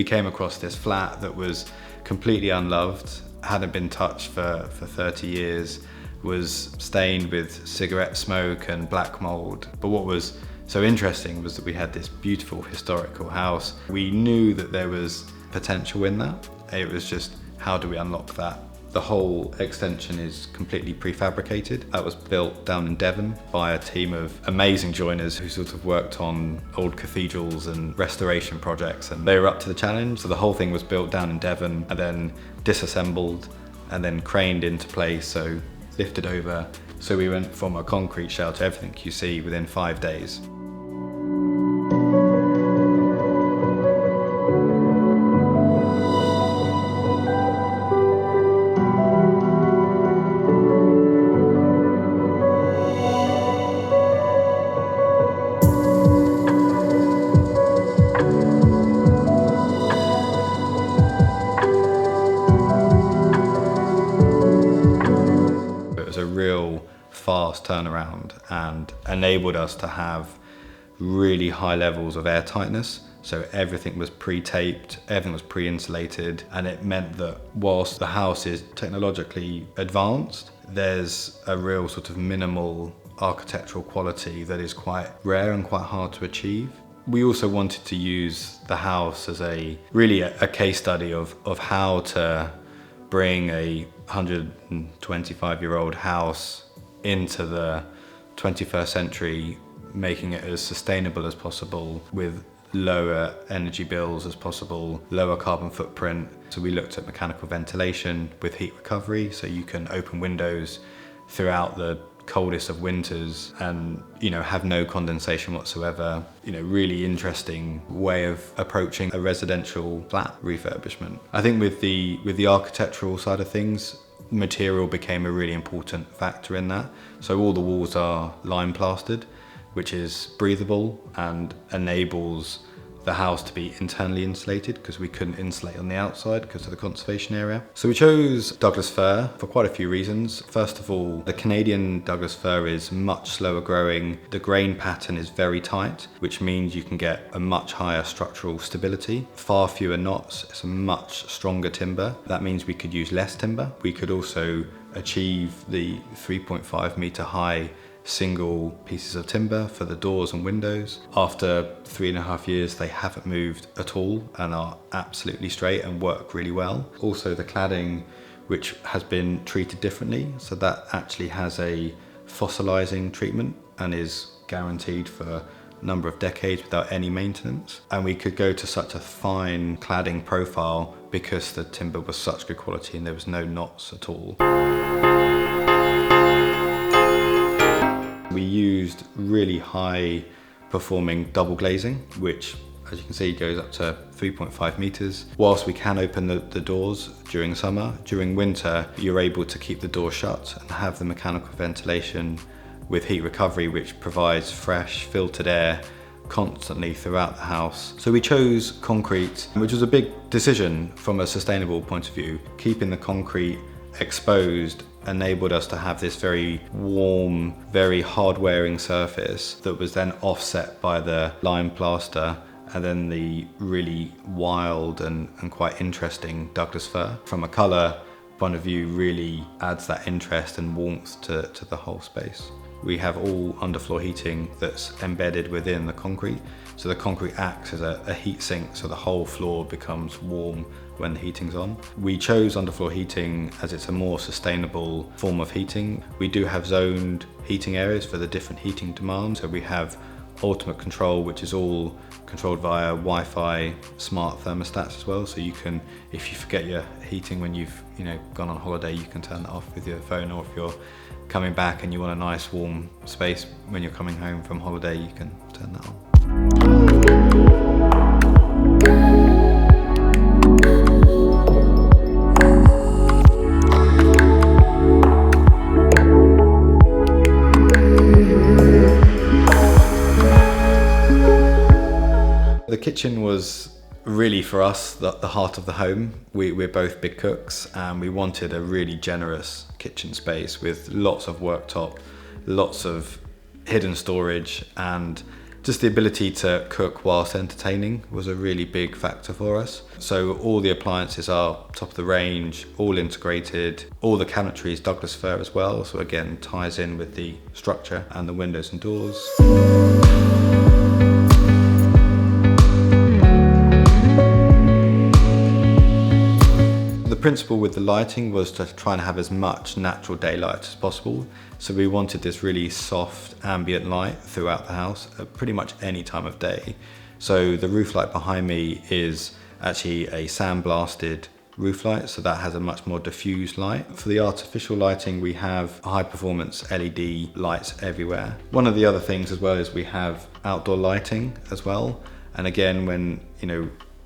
We came across this flat that was completely unloved, hadn't been touched for 30 years, was stained with cigarette smoke and black mold. But what was so interesting was that we had this beautiful historical house. We knew that there was potential in that. It was just, how do we unlock that? The whole extension is completely prefabricated. That was built down in Devon by a team of amazing joiners who sort of worked on old cathedrals and restoration projects, and they were up to the challenge. So the whole thing was built down in Devon and then disassembled and then craned into place, so lifted over. So we went from a concrete shell to everything you see within 5 days. A real fast turnaround and enabled us to have really high levels of airtightness. So everything was pre-taped, everything was pre-insulated, and it meant that whilst the house is technologically advanced, there's a real sort of minimal architectural quality that is quite rare and quite hard to achieve. We also wanted to use the house as a case study of how to bring a 125-year-old house into the 21st century, making it as sustainable as possible with lower energy bills as possible, lower carbon footprint. So we looked at mechanical ventilation with heat recovery, so you can open windows throughout the coldest of winters and have no condensation whatsoever. Really interesting way of approaching a residential flat refurbishment. I think with the architectural side of things, material became a really important factor in that. So all the walls are lime plastered, which is breathable and enables the house to be internally insulated, because we couldn't insulate on the outside because of the conservation area. So we chose Douglas fir for quite a few reasons. First of all, the Canadian Douglas fir is much slower growing. The grain pattern is very tight, which means you can get a much higher structural stability, far fewer knots. It's a much stronger timber. That means we could use less timber. We could also achieve the 3.5 meter high single pieces of timber for the doors and windows. After 3.5 years, they haven't moved at all and are absolutely straight and work really well. Also the cladding, which has been treated differently, so that actually has a fossilizing treatment and is guaranteed for a number of decades without any maintenance. And we could go to such a fine cladding profile because the timber was such good quality and there was no knots at all. We used really high performing double glazing, which as you can see goes up to 3.5 meters. Whilst we can open the doors during summer, during winter you're able to keep the door shut and have the mechanical ventilation with heat recovery, which provides fresh filtered air constantly throughout the house. So we chose concrete, which was a big decision from a sustainable point of view. Keeping the concrete exposed enabled us to have this very warm, very hard-wearing surface that was then offset by the lime plaster and then the really wild and quite interesting Douglas fir. From a colour point of view, really adds that interest and warmth to the whole space. We have all underfloor heating that's embedded within the concrete. So the concrete acts as a heat sink, so the whole floor becomes warm when the heating's on. We chose underfloor heating as it's a more sustainable form of heating. We do have zoned heating areas for the different heating demands. So we have ultimate control, which is all controlled via Wi-Fi smart thermostats as well. So you can, if you forget your heating when you've gone on holiday, you can turn that off with your phone, or if you're coming back and you want a nice warm space when you're coming home from holiday, you can turn that on. The kitchen was really for us the heart of the home. We're both big cooks and we wanted a really generous kitchen space with lots of worktop, lots of hidden storage and Just the ability to cook whilst entertaining was a really big factor for us. So all the appliances are top of the range, all integrated. All the cabinetry is Douglas fir as well, so again ties in with the structure and the windows and doors. The principle with the lighting was to try and have as much natural daylight as possible. So we wanted this really soft ambient light throughout the house at pretty much any time of day. So the roof light behind me is actually a sandblasted roof light, so that has a much more diffused light. For the artificial lighting, we have high performance LED lights everywhere. One of the other things as well is we have outdoor lighting as well. And again, when,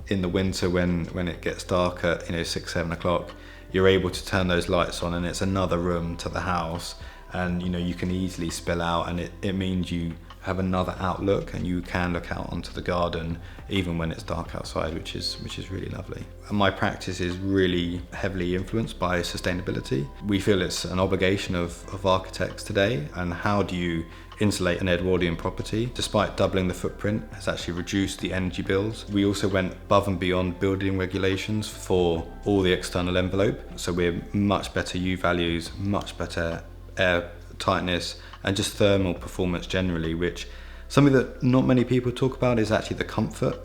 in the winter when it gets dark at 6-7 o'clock, you're able to turn those lights on and it's another room to the house, and you can easily spill out, and it means you have another outlook and you can look out onto the garden even when it's dark outside, which is really lovely. And my practice is really heavily influenced by sustainability. We feel it's an obligation of architects today, and how do you insulate an Edwardian property, despite doubling the footprint, has actually reduced the energy bills. We also went above and beyond building regulations for all the external envelope, so we're much better U values, much better air tightness, and just thermal performance generally, which something that not many people talk about is actually the comfort.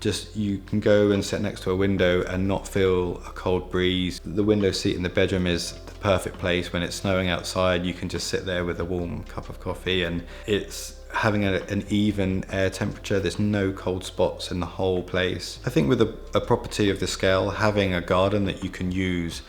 Just you can go and sit next to a window and not feel a cold breeze. The window seat in the bedroom is the perfect place. When it's snowing outside, you can just sit there with a warm cup of coffee, and it's having an even air temperature. There's no cold spots in the whole place. I think with a property of this scale, having a garden that you can use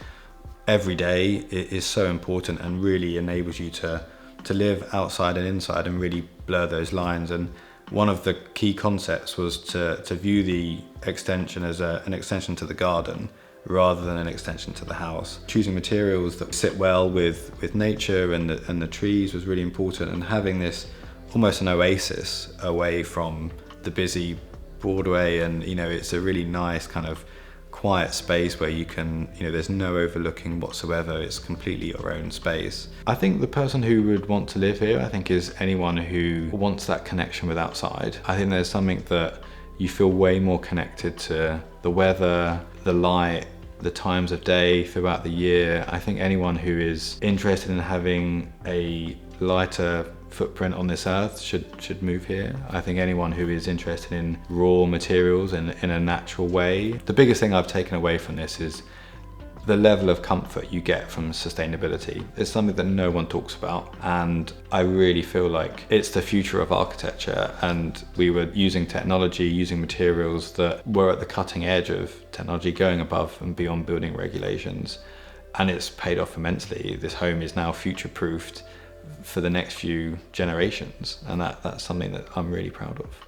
every day is so important, and really enables you to live outside and inside and really blur those lines. And one of the key concepts was to view the extension as an extension to the garden rather than an extension to the house. Choosing materials that sit well with nature and the trees was really important, and having this almost an oasis away from the busy Broadway, and it's a really nice kind of quiet space where you can, there's no overlooking whatsoever. It's completely your own space. I think the person who would want to live here, is anyone who wants that connection with outside. I think there's something that you feel way more connected to the weather, the light, the times of day throughout the year. I think anyone who is interested in having a lighter footprint on this earth should move here. I think anyone who is interested in raw materials in a natural way. The biggest thing I've taken away from this is the level of comfort you get from sustainability. It's something that no one talks about, and I really feel like it's the future of architecture, and we were using technology, using materials that were at the cutting edge of technology, going above and beyond building regulations, and it's paid off immensely. This home is now future-proofed for the next few generations, and that's something that I'm really proud of.